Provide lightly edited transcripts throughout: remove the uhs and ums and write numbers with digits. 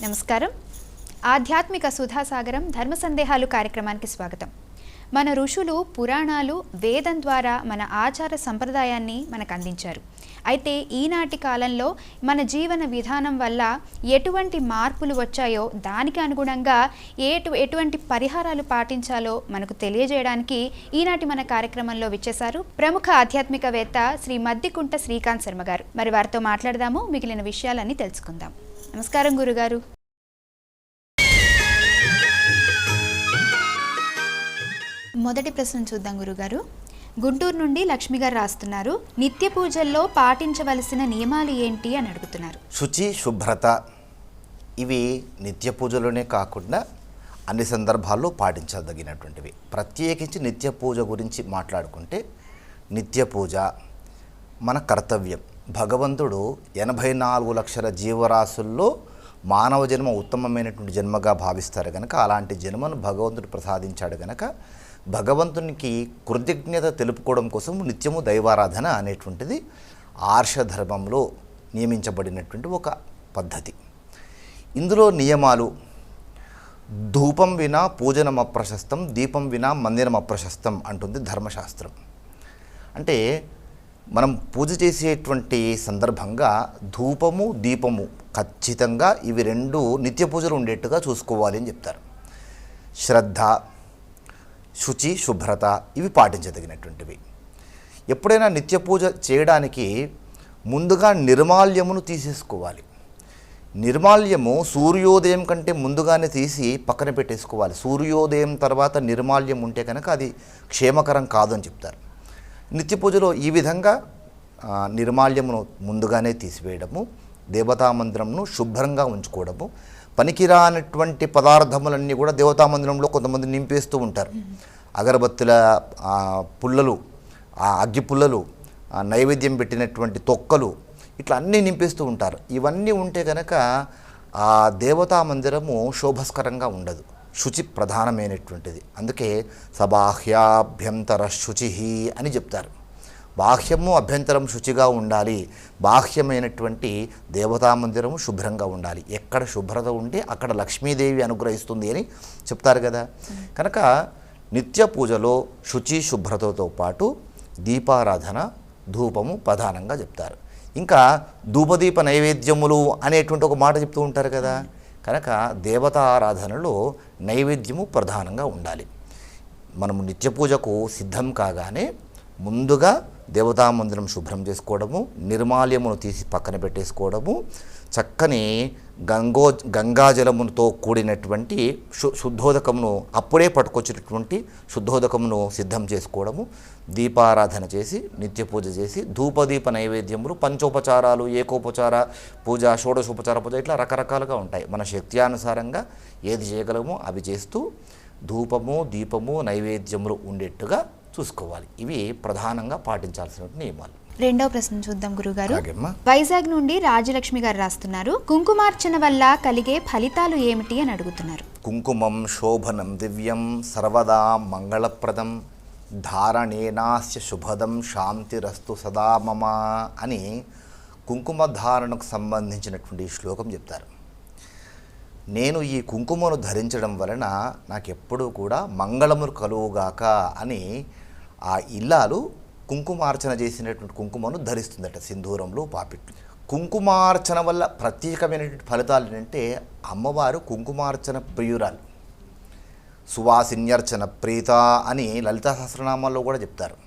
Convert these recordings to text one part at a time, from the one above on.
నమస్కారం. ఆధ్యాత్మిక సుధాసాగరం ధర్మ సందేహాలు కార్యక్రమానికి స్వాగతం. మన ఋషులు పురాణాలు వేదం ద్వారా మన ఆచార సంప్రదాయాన్ని మనకు అందించారు. అయితే ఈనాటి కాలంలో మన జీవన విధానం వల్ల ఎటువంటి మార్పులు వచ్చాయో దానికి అనుగుణంగా ఎటువంటి పరిహారాలు పాటించాలో మనకు తెలియజేయడానికి ఈనాటి మన కార్యక్రమంలో విచ్చేశారు ప్రముఖ ఆధ్యాత్మికవేత్త శ్రీ మద్దికుంట శ్రీకాంత్ శర్మ గారు. మరి వారితో మాట్లాడదాము, మిగిలిన విషయాలన్నీ తెలుసుకుందాం. నమస్కారం గురుగారు. మొదటి ప్రశ్న చూద్దాం గురుగారు. గుంటూరు నుండి లక్ష్మి గారు రాస్తున్నారు, నిత్య పూజల్లో పాటించవలసిన నియమాలు ఏంటి అని అడుగుతున్నారు. శుచి, శుభ్రత ఇవి నిత్య పూజలోనే కాకుండా అన్ని సందర్భాల్లో పాటించదగినటువంటివి. ప్రత్యేకించి నిత్య పూజ గురించి మాట్లాడుకుంటే నిత్య పూజ మన కర్తవ్యం. భగవంతుడు 84 లక్షల జీవరాశుల్లో మానవ జన్మ ఉత్తమమైనటువంటి జన్మగా భావిస్తారు కనుక అలాంటి జన్మను భగవంతుడు ప్రసాదించాడు కనుక భగవంతునికి కృతజ్ఞత తెలుపుకోవడం కోసం నిత్యము దైవారాధన అనేటువంటిది ఆర్షధర్మంలో నియమించబడినటువంటి ఒక పద్ధతి. ఇందులో నియమాలు: ధూపం వినా పూజనం అప్రశస్తం, దీపం వినా మందిరం అప్రశస్తం అంటుంది ధర్మశాస్త్రం. అంటే మనం పూజ చేసేటువంటి సందర్భంగా ధూపము దీపము ఖచ్చితంగా ఇవి రెండు నిత్య పూజలు ఉండేట్టుగా చూసుకోవాలి అని చెప్తారు. శ్రద్ధ, శుచి, శుభ్రత ఇవి పాటించదగినటువంటివి. ఎప్పుడైనా నిత్య పూజ చేయడానికి ముందుగా నిర్మాల్యమును తీసేసుకోవాలి. నిర్మాల్యము సూర్యోదయం కంటే ముందుగానే తీసి పక్కన పెట్టేసుకోవాలి. సూర్యోదయం తర్వాత నిర్మాల్యం ఉంటే కనుక అది క్షేమకరం కాదు అని చెప్తారు. నిత్య పూజలో ఈ విధంగా నిర్మాల్యమును ముందుగానే తీసివేయడము, దేవతామందిరంను శుభ్రంగా ఉంచుకోవడము, పనికిరానటువంటి పదార్థములన్నీ కూడా దేవతామందిరంలో కొంతమంది నింపేస్తూ ఉంటారు. అగరబత్తుల పుల్లలు, అగ్గి పుల్లలు, నైవేద్యం పెట్టినటువంటి తొక్కలు ఇట్లా అన్నీ నింపేస్తూ ఉంటారు. ఇవన్నీ ఉంటే కనుక ఆ దేవతామందిరము శోభస్కరంగా ఉండదు. శుచి ప్రధానమైనటువంటిది. అందుకే సబాహ్యాభ్యంతర శుచి అని చెప్తారు. బాహ్యము అభ్యంతరం శుచిగా ఉండాలి. బాహ్యమైనటువంటి దేవతామందిరము శుభ్రంగా ఉండాలి. ఎక్కడ శుభ్రత ఉంటే అక్కడ లక్ష్మీదేవి అనుగ్రహిస్తుంది అని చెప్తారు కదా. కనుక నిత్య పూజలో శుచి శుభ్రతతో పాటు దీపారాధన, ధూపము ప్రధానంగా చెప్తారు. ఇంకా ధూపదీప నైవేద్యములు అనేటువంటి ఒక మాట చెప్తూ ఉంటారు కదా. కనుక దేవతా ఆరాధనలో నైవేద్యము ప్రధానంగా ఉండాలి. మనము నిత్య పూజకు సిద్ధం కాగానే ముందుగా దేవతామందిరం శుభ్రం చేసుకోవడము, నిర్మాల్యమును తీసి పక్కన పెట్టేసుకోవడము, చక్కని గంగాజలముతో కూడినటువంటి శుద్ధోదకమును అప్పుడే పట్టుకొచ్చినటువంటి శుద్ధోదకమును సిద్ధం చేసుకోవడము, దీపారాధన చేసి నిత్య పూజ చేసి ధూపదీప నైవేద్యములు, పంచోపచారాలు, ఏకోపచార పూజ, షోడశోపచార పూజ ఇట్లా రకరకాలుగా ఉంటాయి. మన శక్త్యానుసారంగా ఏది చేయగలమో అవి చేస్తూ ధూపము, దీపము, నైవేద్యములు ఉండేట్టుగా చూసుకోవాలి. ఇవి ప్రధానంగా పాటించాల్సిన నియమాలు. రెండవ ప్రశ్న చూద్దాం గురుగారు. వైజాగ్ నుండి రాజలక్ష్మి గారు రాస్తున్నారు, కుంకుమార్చన వల్ల కలిగే ఫలితాలు ఏమిటి అని అడుగుతున్నారు. కుంకుమం శోభనం దివ్యం సర్వదా మంగళప్రదం ధారణేనాస్య శుభదం శాంతిరస్తు సదా మమ అని కుంకుమ ధారణకు సంబంధించినటువంటి శ్లోకం చెప్తారు. నేను ఈ కుంకుమను ధరించడం వలన నాకెప్పుడూ కూడా మంగళములు కలుగుగాక అని ఆ ఇల్లాలు కుంకుమార్చన చేసినటువంటి కుంకుమను ధరిస్తుందట, సింధూరంలో పాపిట్లు. కుంకుమార్చన వల్ల ప్రత్యేకమైనటువంటి ఫలితాలు ఏంటంటే అమ్మవారు కుంకుమార్చన ప్రియురాలు, సువాసిన్యర్చన ప్రీత అని లలితా సహస్రనామాల్లో కూడా చెప్తారు.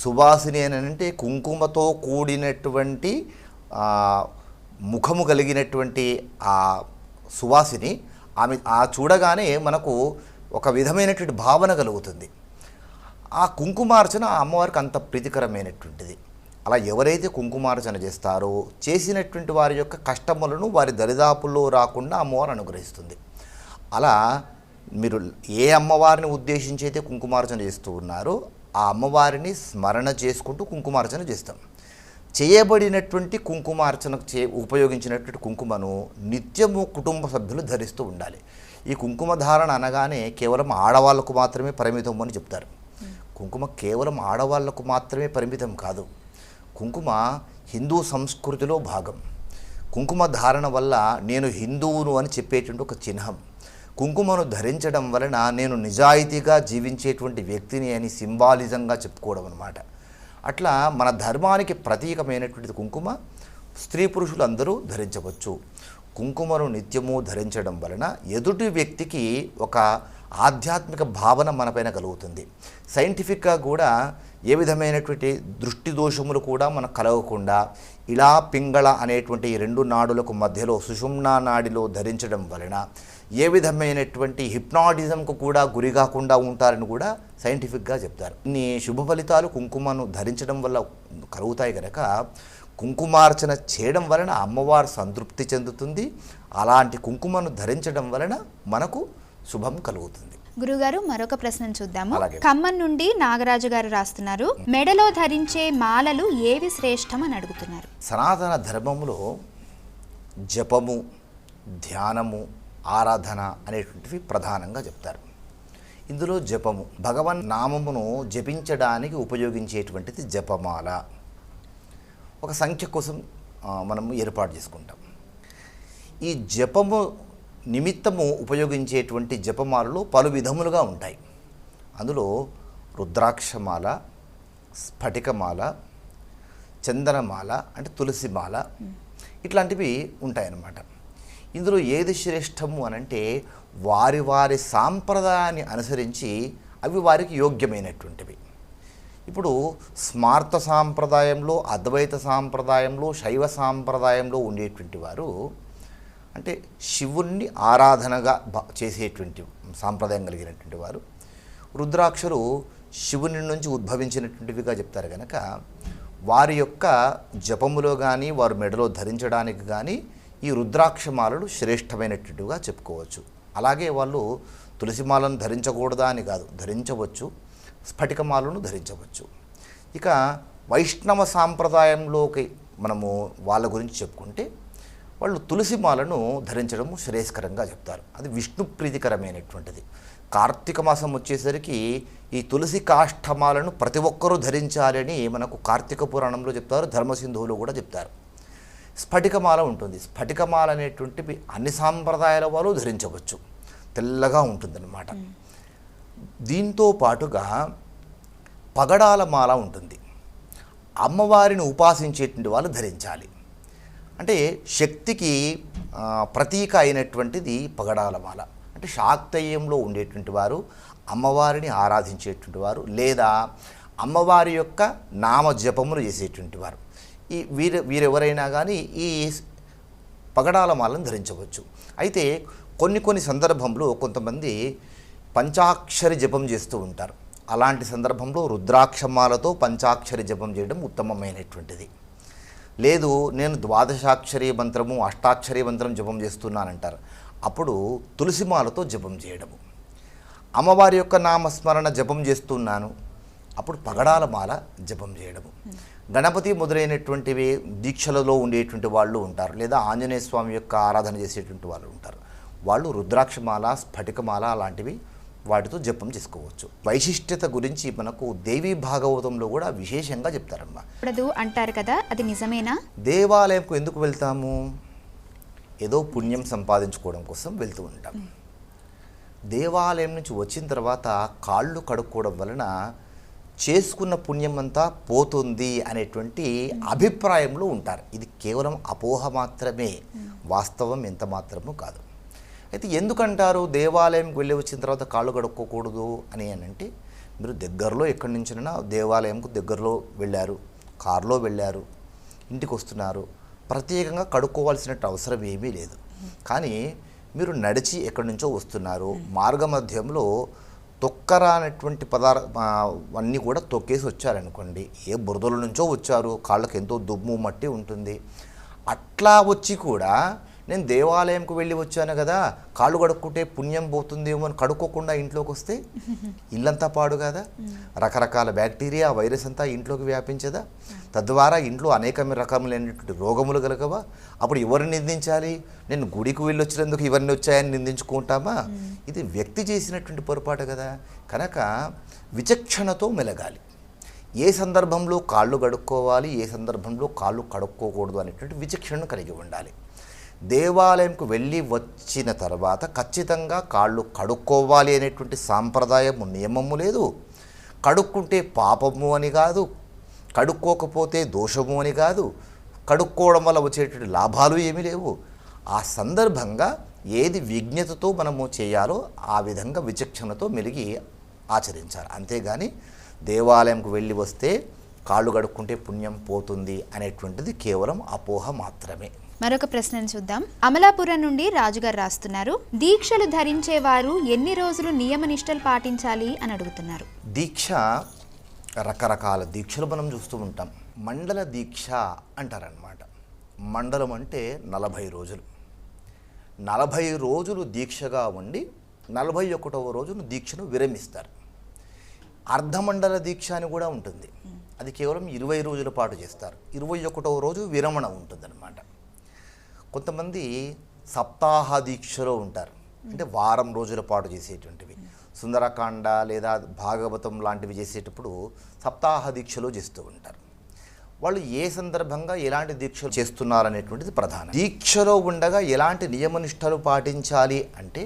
సువాసిని అని అంటే కుంకుమతో కూడినటువంటి ముఖము కలిగినటువంటి ఆ సువాసిని. ఆమె చూడగానే మనకు ఒక విధమైనటువంటి భావన కలుగుతుంది. ఆ కుంకుమార్చన ఆ అమ్మవారికి అంత ప్రీతికరమైనటువంటిది. అలా ఎవరైతే కుంకుమార్చన చేస్తారో చేసినటువంటి వారి యొక్క కష్టములను వారి దరిదాపుల్లో రాకుండా అమ్మవారు అనుగ్రహిస్తుంది. అలా మీరు ఏ అమ్మవారిని ఉద్దేశించి అయితే కుంకుమార్చన చేస్తూ ఉన్నారో ఆ అమ్మవారిని స్మరణ చేసుకుంటూ కుంకుమార్చన చేస్తాం. చేయబడినటువంటి కుంకుమార్చన ఉపయోగించినటువంటి కుంకుమను నిత్యము కుటుంబ సభ్యులు ధరిస్తూ ఉండాలి. ఈ కుంకుమ ధారణ అనగానే కేవలం ఆడవాళ్లకు మాత్రమే పరిమితం అని చెప్తారు. కుంకుమ కేవలం ఆడవాళ్లకు మాత్రమే పరిమితం కాదు. కుంకుమ హిందూ సంస్కృతిలో భాగం. కుంకుమ ధారణ వల్ల నేను హిందువును అని చెప్పేటువంటి ఒక చిహ్నం. కుంకుమను ధరించడం వలన నేను నిజాయితీగా జీవించేటువంటి వ్యక్తిని అని సింబాలిజంగా చెప్పుకోవడం అన్నమాట. అట్లా మన ధర్మానికి ప్రతీకమైనటువంటిది కుంకుమ. స్త్రీ పురుషులు అందరూ ధరించవచ్చు. కుంకుమను నిత్యము ధరించడం వలన ఎదుటి వ్యక్తికి ఒక ఆధ్యాత్మిక భావన మనపైన కలుగుతుంది. సైంటిఫిక్గా కూడా ఏ విధమైనటువంటి దృష్టి దోషములు కూడా మనకు కలగకుండా ఇలా పింగళ అనేటువంటి ఈ రెండు నాడులకు మధ్యలో సుషుమ్నా నాడిలో ధరించడం వలన ఏ విధమైనటువంటి హిప్నాటిజంకు కూడా గురి కాకుండా ఉంటారని కూడా సైంటిఫిక్గా చెప్తారు. ఇన్ని శుభ ఫలితాలు కుంకుమను ధరించడం వల్ల కలుగుతాయి కనుక కుంకుమార్చన చేయడం వలన అమ్మవారు సంతృప్తి చెందుతుంది. అలాంటి కుంకుమను ధరించడం వలన మనకు శుభం కలుగుతుంది. గురుగారు, మరొక ప్రశ్న చూద్దాము. అలాగే. ఖమ్మం నుండి నాగరాజు గారు రాస్తున్నారు, మెడలో ధరించే మాలలు ఏవి శ్రేష్టం అని అడుగుతున్నారు. సనాతన ధర్మములో జపము, ధ్యానము, ఆరాధన అనేటువంటివి ప్రధానంగా చెప్తారు. ఇందులో జపము, భగవన్ నామమును జపించడానికి ఉపయోగించేటువంటిది జపమాల. ఒక సంఖ్య కోసం మనం ఏర్పాటు చేసుకుంటాం. ఈ జపము నిమిత్తము ఉపయోగించేటువంటి జపమాలలో పలు విధములుగా ఉంటాయి. అందులో రుద్రాక్షమాల, స్ఫటికమాల, చందనమాల అంటే తులసిమాల ఇట్లాంటివి ఉంటాయన్నమాట. ఇందులో ఏది శ్రేష్టము అనంటే వారి వారి సాంప్రదాయాన్ని అనుసరించి అవి వారికి యోగ్యమైనటువంటివి. ఇప్పుడు స్మార్త సాంప్రదాయంలో, అద్వైత సాంప్రదాయంలో, శైవ సాంప్రదాయంలో ఉండేటువంటి వారు అంటే శివుణ్ణి ఆరాధనగా చేసేటువంటి సాంప్రదాయం కలిగినటువంటి వారు రుద్రాక్షలు శివుని నుంచి ఉద్భవించినటువంటివిగా చెప్తారు కనుక వారి యొక్క జపములో కానీ వారు మెడలో ధరించడానికి కానీ ఈ రుద్రాక్షమాలలు శ్రేష్టమైనటువంటివిగా చెప్పుకోవచ్చు. అలాగే వాళ్ళు తులసిమాలను ధరించకూడదా అని కాదు, ధరించవచ్చు. స్ఫటికమాలను ధరించవచ్చు. ఇక వైష్ణవ సాంప్రదాయంలోకి మనము వాళ్ళ గురించి చెప్పుకుంటే వాళ్ళు తులసిమాలను ధరించడము శ్రేయస్కరంగా చెప్తారు. అది విష్ణు ప్రీతికరమైనటువంటిది. కార్తీక మాసం వచ్చేసరికి ఈ తులసి కాష్టమాలను ప్రతి ఒక్కరూ ధరించాలని మనకు కార్తీక పురాణంలో చెప్తారు, ధర్మసింధువులో కూడా చెప్తారు. స్ఫటికమాల ఉంటుంది. స్ఫటికమాల అనేటువంటివి అన్ని సాంప్రదాయాల వాళ్ళు ధరించవచ్చు, తెల్లగా ఉంటుందన్నమాట. దీంతో పాటుగా పగడాల మాల ఉంటుంది. అమ్మవారిని ఉపాసించేటువంటి వాళ్ళు ధరించాలి. అంటే శక్తికి ప్రతీక అయినటువంటిది పగడాల మాల. అంటే శాక్తేయంలో ఉండేటువంటి వారు, అమ్మవారిని ఆరాధించేటువంటి వారు, లేదా అమ్మవారి యొక్క నామ జపములు చేసేటువంటి వారు, ఈ వీరెవరైనా కానీ ఈ పగడాల మాలను ధరించవచ్చు. అయితే కొన్ని సందర్భంలో కొంతమంది పంచాక్షరి జపం చేస్తూ ఉంటారు. అలాంటి సందర్భంలో రుద్రాక్షమాలతో పంచాక్షరి జపం చేయడం ఉత్తమమైనటువంటిది. లేదు నేను ద్వాదశాక్షరి మంత్రము, అష్టాక్షరి మంత్రం జపం చేస్తున్నానంటారు. అప్పుడు తులసిమాలతో జపం చేయడము. అమ్మవారి యొక్క నామస్మరణ జపం చేస్తున్నాను, అప్పుడు పగడాల మాల జపం చేయడము. గణపతి మొదలైనటువంటివి దీక్షలలో ఉండేటువంటి వాళ్ళు ఉంటారు, లేదా ఆంజనేయ స్వామి యొక్క ఆరాధన చేసేటువంటి వాళ్ళు ఉంటారు. వాళ్ళు రుద్రాక్షమాల, స్ఫటికమాల అలాంటివి వాటితో జపం చేసుకోవచ్చు. వైశిష్ట్యత గురించి మనకు దేవీ భాగవతంలో కూడా విశేషంగా చెప్తారమ్మా. ఇప్పుడు అంటారు కదా, అది నిజమేనా? దేవాలయంకు ఎందుకు వెళ్తాము? ఏదో పుణ్యం సంపాదించుకోవడం కోసం వెళ్తూ ఉంటాం. దేవాలయం నుంచి వచ్చిన తర్వాత కాళ్ళు కడుక్కోవడం వలన చేసుకున్న పుణ్యం అంతా పోతుంది అనేటువంటి అభిప్రాయంలో ఉంటారు. ఇది కేవలం అపోహ మాత్రమే, వాస్తవం ఎంత మాత్రమూ కాదు. అయితే ఎందుకంటారు దేవాలయంకి వెళ్ళి వచ్చిన తర్వాత కాళ్ళు కడుక్కోకూడదు అని అంటే, మీరు దగ్గరలో ఎక్కడి నుంచినా దేవాలయంకు దగ్గరలో వెళ్ళారు, కారులో వెళ్ళారు, ఇంటికి వస్తున్నారు, ప్రత్యేకంగా కడుక్కోవాల్సినట్టు అవసరం ఏమీ లేదు. కానీ మీరు నడిచి ఎక్కడి నుంచో వస్తున్నారు, మార్గ మధ్యంలో తొక్కరానటువంటి అన్నీ కూడా తొక్కేసి వచ్చారనుకోండి, ఏ బురదల నుంచో వచ్చారు, కాళ్ళకి ఎంతో దుమ్ము మట్టి ఉంటుంది, అట్లా వచ్చి కూడా నేను దేవాలయంకు వెళ్ళి వచ్చాను కదా, కాళ్ళు కడుక్కుంటే పుణ్యం పోతుందేమో అని కడుక్కోకుండా ఇంట్లోకి వస్తే ఇల్లంతా పాడు కదా, రకరకాల బ్యాక్టీరియా వైరస్ అంతా ఇంట్లోకి వ్యాపించదా, తద్వారా ఇంట్లో అనేక రకములైనటువంటి రోగములు కలగవా? అప్పుడు ఎవరిని నిందించాలి? నేను గుడికి వెళ్ళి వచ్చినందుకు ఇవన్నీ వచ్చాయని నిందించుకుంటామా? ఇది వ్యక్తి చేసినటువంటి పొరపాటు కదా. కనుక విచక్షణతో మెలగాలి. ఏ సందర్భంలో కాళ్ళు కడుక్కోవాలి, ఏ సందర్భంలో కాళ్ళు కడుక్కోకూడదు అనేటువంటి విచక్షణను కలిగి ఉండాలి. దేవాలయంకు వెళ్ళి వచ్చిన తర్వాత ఖచ్చితంగా కాళ్ళు కడుక్కోవాలి అనేటువంటి సాంప్రదాయము నియమము లేదు. కడుక్కుంటే పాపము అని కాదు, కడుక్కోకపోతే దోషము అని కాదు, కడుక్కోవడం వల్ల వచ్చేటువంటి లాభాలు ఏమీ లేవు. ఆ సందర్భంగా ఏది విజ్ఞతతో మనము చేయాలో ఆ విధంగా విచక్షణతో మెలిగి ఆచరించాలి. అంతేగాని దేవాలయంకు వెళ్ళి వస్తే కాళ్ళు కడుక్కుంటే పుణ్యం పోతుంది అనేటువంటిది కేవలం అపోహ మాత్రమే. మరొక ప్రశ్నను చూద్దాం. అమలాపురం నుండి రాజుగారు రాస్తున్నారు, దీక్షలు ధరించేవారు ఎన్ని రోజులు నియమనిష్టలు పాటించాలి అని అడుగుతున్నారు. దీక్ష రకరకాల దీక్షలు మనం చూస్తూ ఉంటాం. మండల దీక్ష అంటారనమాట. మండలం అంటే 40 రోజులు. 40 రోజులు దీక్షగా ఉండి 41వ రోజును దీక్షను విరమిస్తారు. అర్ధమండల దీక్ష అని కూడా ఉంటుంది. అది కేవలం 20 రోజుల పాటు చేస్తారు. 21వ రోజు విరమణ ఉంటుందన్నమాట. కొంతమంది సప్తాహ దీక్షలో ఉంటారు. అంటే వారం రోజుల పాటు చేసేటువంటివి. సుందరకాండ లేదా భాగవతం లాంటివి చేసేటప్పుడు సప్తాహ దీక్షలో చేస్తూ ఉంటారు. వాళ్ళు ఏ సందర్భంగా ఎలాంటి దీక్షలు చేస్తున్నారనేటువంటిది ప్రధానం. దీక్షలో ఉండగా ఎలాంటి నియమనిష్టలు పాటించాలి అంటే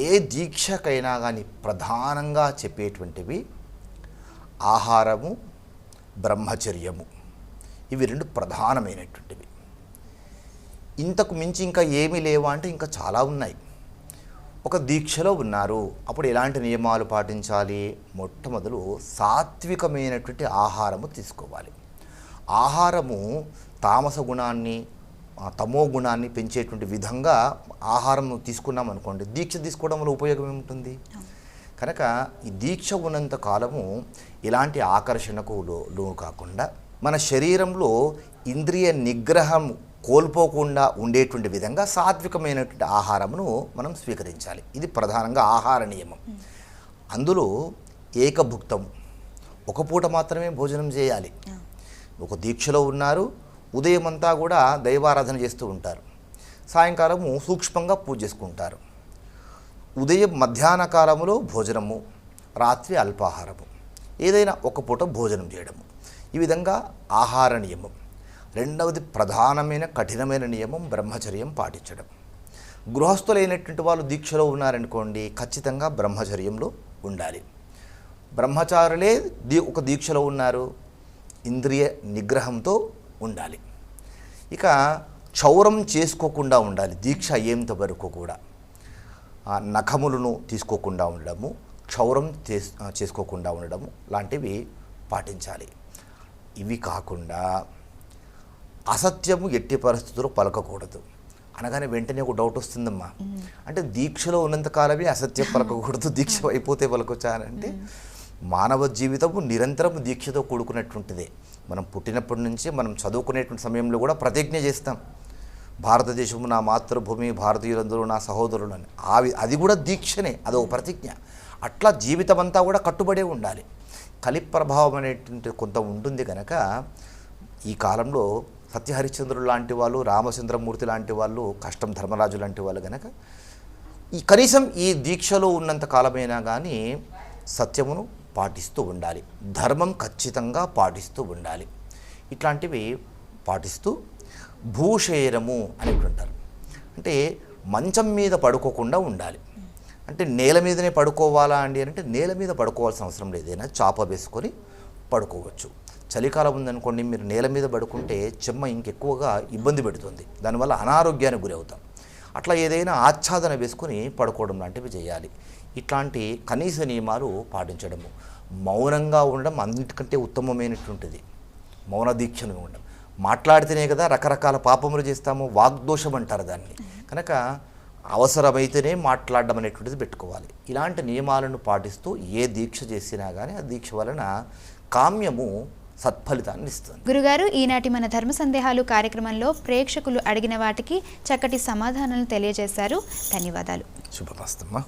ఏ దీక్షకైనా కానీ ప్రధానంగా చెప్పేటువంటివి ఆహారము, బ్రహ్మచర్యము. ఇవి 2 ప్రధానమైనటువంటివి. ఇంతకు మించి ఇంకా ఏమీ లేవా అంటే ఇంకా చాలా ఉన్నాయి. ఒక దీక్షలో ఉన్నారు, అప్పుడు ఎలాంటి నియమాలు పాటించాలి? మొట్టమొదలు సాత్వికమైనటువంటి ఆహారము తీసుకోవాలి. ఆహారము తామస గుణాన్ని, తమో గుణాన్ని పెంచేటువంటి విధంగా ఆహారం తీసుకున్నాం అనుకోండి, దీక్ష తీసుకోవడం వల్ల ఉపయోగం ఏముంటుంది? కనుక ఈ దీక్ష ఉన్నంత కాలము ఇలాంటి ఆకర్షణకు లోను కాకుండా మన శరీరంలో ఇంద్రియ నిగ్రహం కోల్పోకుండా ఉండేటువంటి విధంగా సాత్వికమైనటువంటి ఆహారమును మనం స్వీకరించాలి. ఇది ప్రధానంగా ఆహార నియమం. అందులో ఏకభుక్తం, ఒక పూట మాత్రమే భోజనం చేయాలి. ఒక దీక్షలో ఉన్నారు, ఉదయం అంతా కూడా దైవారాధన చేస్తూ ఉంటారు, సాయంకాలము సూక్ష్మంగా పూజ చేసుకుంటారు. ఉదయం మధ్యాహ్న కాలంలో భోజనము, రాత్రి అల్పాహారము, ఏదైనా ఒక పూట భోజనం చేయడము. ఈ విధంగా ఆహార నియమం. రెండవది ప్రధానమైన కఠినమైన నియమం బ్రహ్మచర్యం పాటించడం. గృహస్థులైనటువంటి వాళ్ళు దీక్షలో ఉన్నారనుకోండి, ఖచ్చితంగా బ్రహ్మచర్యంలో ఉండాలి. బ్రహ్మచారులే ఒక దీక్షలో ఉన్నారు, ఇంద్రియ నిగ్రహంతో ఉండాలి. ఇక క్షౌరం చేసుకోకుండా ఉండాలి. దీక్ష అయ్యేంత వరకు కూడా నఖములను తీసుకోకుండా ఉండడము, క్షౌరం చేసుకోకుండా ఉండడము లాంటివి పాటించాలి. ఇవి కాకుండా అసత్యము ఎట్టి పరిస్థితుల్లో పలకకూడదు. అనగానే వెంటనే ఒక డౌట్ వస్తుందమ్మా, అంటే దీక్షలో ఉన్నంతకాలమే అసత్యం పలకకూడదు, దీక్ష అయిపోతే పలకొచ్చా అంటే మానవ జీవితము నిరంతరం దీక్షతో కూడుకున్నటువంటిదే. మనం పుట్టినప్పటి నుంచి మనం చదువుకునేటువంటి సమయంలో కూడా ప్రతిజ్ఞ చేస్తాం, భారతదేశము నా మాతృభూమి, భారతీయులందరూ నా సహోదరులు అని. అది కూడా దీక్షనే, అదొక ప్రతిజ్ఞ. అట్లా జీవితం అంతా కూడా కట్టుబడే ఉండాలి. కలి ప్రభావం అనేటువంటి కొంత ఉంటుంది కనుక ఈ కాలంలో సత్యహరిశ్చంద్రుడు లాంటి వాళ్ళు, రామచంద్రమూర్తి లాంటి వాళ్ళు, కష్టం ధర్మరాజు లాంటి వాళ్ళు కనుక కనీసం ఈ దీక్షలో ఉన్నంత కాలమైనా కానీ సత్యమును పాటిస్తూ ఉండాలి, ధర్మం ఖచ్చితంగా పాటిస్తూ ఉండాలి. ఇట్లాంటివి పాటిస్తూ భూషేరము అనేటుంటారు. అంటే మంచం మీద పడుకోకుండా ఉండాలి. అంటే నేల మీదనే పడుకోవాలా అండి అంటే నేల మీద పడుకోవాల్సిన అవసరం లేదు, ఏదైనా చాప వేసుకొని పడుకోవచ్చు. చలికాలం ఉందనుకోండి, మీరు నేల మీద పడుకుంటే చెమ్మ ఇంకెక్కువగా ఇబ్బంది పెడుతుంది, దానివల్ల అనారోగ్యానికి గురవుతాం. అట్లా ఏదైనా ఆచ్ఛాదన వేసుకొని పడుకోవడం లాంటివి చేయాలి. ఇట్లాంటి కనీస నియమాలు పాటించడము. మౌనంగా ఉండడం అన్నిటికంటే ఉత్తమమైనటువంటిది. మౌన దీక్షను ఉండడం. మాట్లాడితేనే కదా రకరకాల పాపములు చేస్తాము, వాగ్దోషం అంటారు దాన్ని. కనుక అవసరమైతేనే మాట్లాడడం అనేటువంటిది పెట్టుకోవాలి. ఇలాంటి నియమాలను పాటిస్తూ ఏ దీక్ష చేసినా కానీ ఆ దీక్ష వలన కామ్యము సత్ఫలితాన్ని ఇస్తుంది. గురుగారు, ఈనాటి మన ధర్మ సందేహాలు కార్యక్రమంలో ప్రేక్షకులు అడిగిన వాటికి చక్కటి సమాధానాలను తెలియజేశారు. ధన్యవాదాలు. శుభమస్తమ్మా.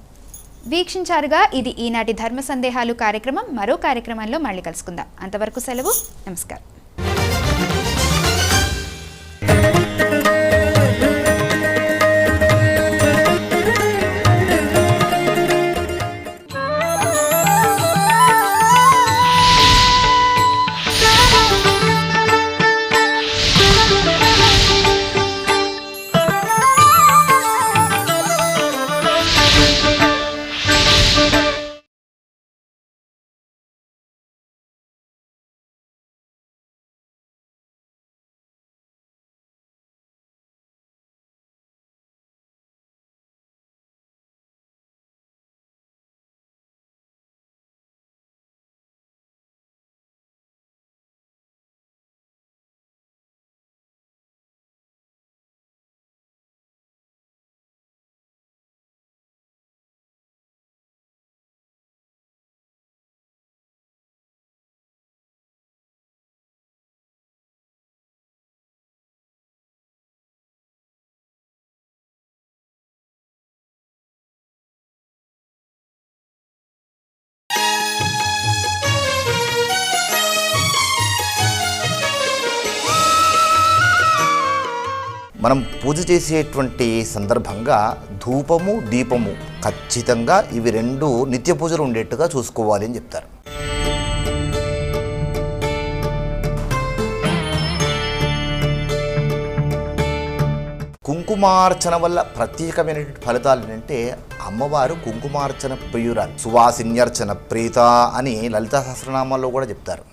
వీక్షించారుగా, ఇది ఈనాటి ధర్మ సందేహాలు కార్యక్రమం. మరో కార్యక్రమంలో మళ్ళీ కలుసుకుందాం. అంతవరకు సెలవు. నమస్కారం. మనం పూజ చేసేటువంటి సందర్భంగా ధూపము దీపము ఖచ్చితంగా ఇవి రెండు నిత్య పూజలు ఉండేట్టుగా చూసుకోవాలి అని చెప్తారు. కుంకుమార్చన వల్ల ప్రత్యేకమైనటువంటి ఫలితాలు ఏంటంటే అమ్మవారు కుంకుమార్చన ప్రియురాలు, సువాసిన్యర్చన ప్రీత అని లలితా సహస్రనామాల్లో కూడా చెప్తారు.